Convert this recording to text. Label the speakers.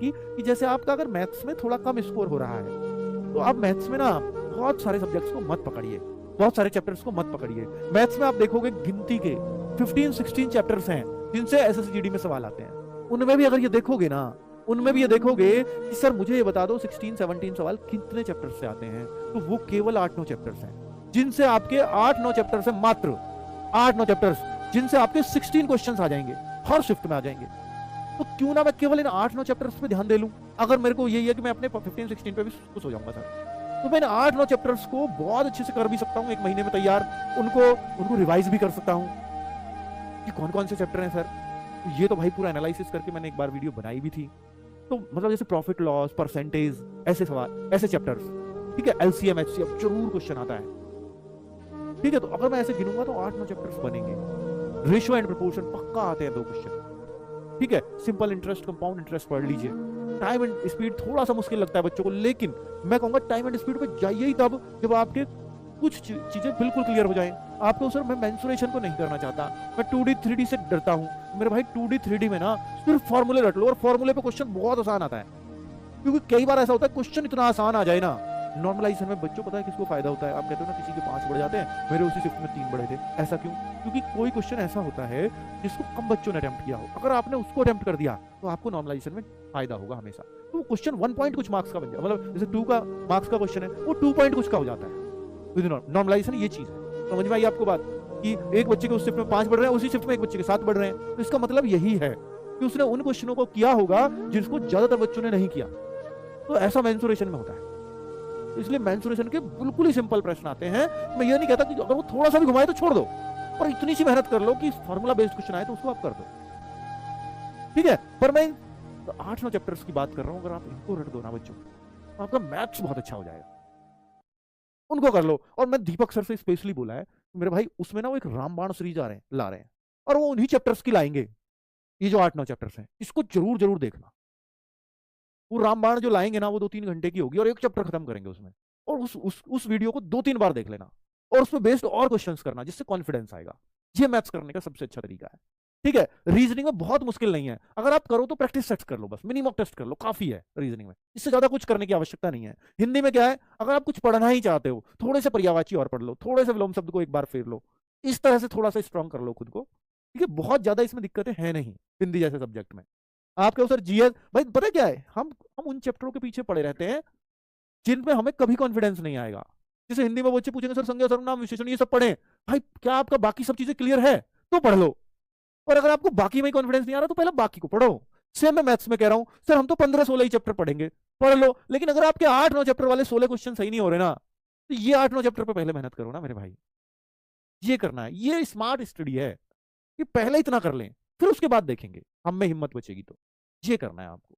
Speaker 1: की कि जैसे आपका अगर मैथ्स में थोड़ा कम स्कोर हो रहा है तो आप मैथ्स में ना बहुत सारे सब्जेक्ट्स को मत पकड़िए, बहुत सारे चैप्टर्स को मत पकड़िए। मैथ्स में आप देखोगे गिनती के 15-16 चैप्टर्स हैं जिनसे एसएसजीडी में सवाल आते हैं। उनमें भी अगर ये देखोगे ना, उनमें भी ये देखोगे कि सर मुझे ये बता दो 16-17 सवाल कितने चैप्टर्स से आते हैं, तो वो केवल 8-9 चैप्टर्स हैं जिनसे आपके 8-9 चैप्टर्स हैं, मात्र 8-9 चैप्टर्स जिनसे आपके 16 क्वेश्चंस आ जाएंगे, हर शिफ्ट में आ जाएंगे। तो क्यों ना मैं केवल इन 8-9 चैप्टर्स पे ध्यान दे लूं, अगर मेरे को यही है कि मैं अपने 15-16 पे भी खुश हो जाऊंगा सर। तो मैं इन 8-9 चैप्टर्स को बहुत अच्छे से कर भी सकता हूँ, 1 महीने में तैयार, उनको रिवाइज भी कर सकता हूँ कि कौन कौन से चैप्टर हैं सर। ये तो भाई पूरा एनालिसिस करके मैंने एक बार वीडियो बनाई भी थी। तो मतलब जैसे प्रॉफिट लॉस, परसेंटेज, ऐसे सवाल, ऐसे चैप्टर्स, ठीक है, एलसीएम एचसीएफ जरूर क्वेश्चन आता है, ठीक है। तो अगर मैं ऐसे गिनूंगा तो 8-9 चैप्टर्स बनेंगे। रेशियो एंड प्रोपोर्शन पक्का आते हैं 2 क्वेश्चन, ठीक है। सिंपल इंटरेस्ट, कंपाउंड इंटरेस्ट पढ़ लीजिए। टाइम एंड स्पीड थोड़ा सा मुश्किल लगता है बच्चों को, लेकिन मैं कहूंगा टाइम एंड स्पीड पे जाइए ही तब जब आपके कुछ चीजें बिल्कुल क्लियर हो जाएं। आपको सर मैं मेंसुरेशन को नहीं करना चाहता, मैं 2D 3D से डरता हूं। मेरे भाई 2D 3D में ना सिर्फ फॉर्मूले रट लो, और फॉर्मूले पे क्वेश्चन बहुत आसान आता है, क्योंकि कई बार ऐसा होता है क्वेश्चन इतना आसान आ जाए ना। नॉर्मलाइजेशन में बच्चों पता है किसको फायदा होता है, आप कहते हो ना किसी के 5 बढ़ जाते हैं, मेरे उसी शिफ्ट में 3 बढ़े थे। ऐसा क्यों? क्योंकि कोई क्वेश्चन ऐसा होता है जिसको कम बच्चों ने अटेम्प्ट किया हो, अगर आपने उसको अटेम्प्ट कर दिया तो आपको नॉर्मलाइजेशन में फायदा होगा हमेशा। तो क्वेश्चन 1 पॉइंट कुछ मार्क्स का बन जाए, मतलब जैसे 2 का मार्क्स का क्वेश्चन है वो 2 पॉइंट कुछ का हो जाता है विद नॉर्मलाइजेशन। ये चीज है, समझ में आई आपको बात, कि एक बच्चे के उस शिफ्ट में 5 बढ़ रहे हैं, उसी शिफ्ट में एक बच्चे के 7 बढ़ रहे हैं। तो इसका मतलब यही है कि उसने उन क्वेश्चनों को किया होगा जिसको ज्यादातर बच्चों ने नहीं किया। तो ऐसा मेंसुरेशन में होता है। इसलिए मेंसुरेशन के बिल्कुल ही सिंपल प्रश्न आते हैं। मैं ये नहीं कहता कि अगर वो थोड़ा सा भी घुमाए तो छोड़ दो, पर इतनी सी मेहनत कर लो कि फॉर्मूला बेस्ड क्वेश्चन आए तो उसको आप कर दो, ठीक है। पर मैं 8-9 चैप्टर्स की बात कर रहा हूं, अगर आप इनको रट दो ना बच्चों, तो आपका मैथ्स बहुत अच्छा हो जाएगा। उनको कर लो। और मैं दीपक सर से स्पेशली बोला है मेरे भाई, उसमें ना वो एक रामबाण सीरीज ला रहे हैं, और वो उन्हीं चैप्टर्स की लाएंगे, ये जो 8-9 चैप्टर्स हैं, इसको जरूर जरूर देखना। वो रामबाण जो लाएंगे ना वो 2-3 घंटे की होगी और एक चैप्टर खत्म करेंगे उसमें, और उस वीडियो को 2-3 बार देख लेना, और उसमें बेस्ड और क्वेश्चंस करना, जिससे कॉन्फिडेंस आएगा। ये मैथ्स करने का सबसे अच्छा तरीका है, ठीक है। रीजनिंग में बहुत मुश्किल नहीं है, अगर आप करो तो प्रैक्टिस टेस्ट कर लो, बस मिनिमम टेस्ट कर लो, काफी है रीजनिंग में, इससे ज्यादा कुछ करने की आवश्यकता नहीं है। हिंदी में क्या है, अगर आप कुछ पढ़ना ही चाहते हो, थोड़े से पर्यायवाची और पढ़ लो, थोड़े से विलोम शब्द को एक बार फेर लो, इस तरह से थोड़ा सा स्ट्रॉन्ग कर लो खुद को, ठीक है। बहुत ज्यादा इसमें दिक्कतें हैं नहीं हिंदी जैसे सब्जेक्ट में। आपके सर जीएस, भाई पता क्या है, हम उन चैप्टरों के पीछे पड़े रहते हैं जिनमें हमें कभी कॉन्फिडेंस नहीं आएगा। जैसे हिंदी में बच्चे पूछेंगे सर संज्ञा सर्वनाम विशेषण ये सब पढ़े, भाई क्या आपका बाकी सब चीजें क्लियर है तो पढ़ लो, और अगर आपको बाकी में कॉन्फिडेंस नहीं आ रहा तो पहले बाकी को पढ़ो। सेम मैं मैथ्स में कह रहा हूं, सर हम तो 15-16 ही चैप्टर पढ़ेंगे, पढ़ लो, लेकिन अगर आपके 8-9 चैप्टर वाले 16 क्वेश्चन सही नहीं हो रहे ना, तो ये 8-9 चैप्टर पर पहले मेहनत करो ना मेरे भाई। ये करना है, ये स्मार्ट स्टडी है कि पहले इतना कर लें, फिर उसके बाद देखेंगे हम में हिम्मत बचेगी तो। ये करना है आपको।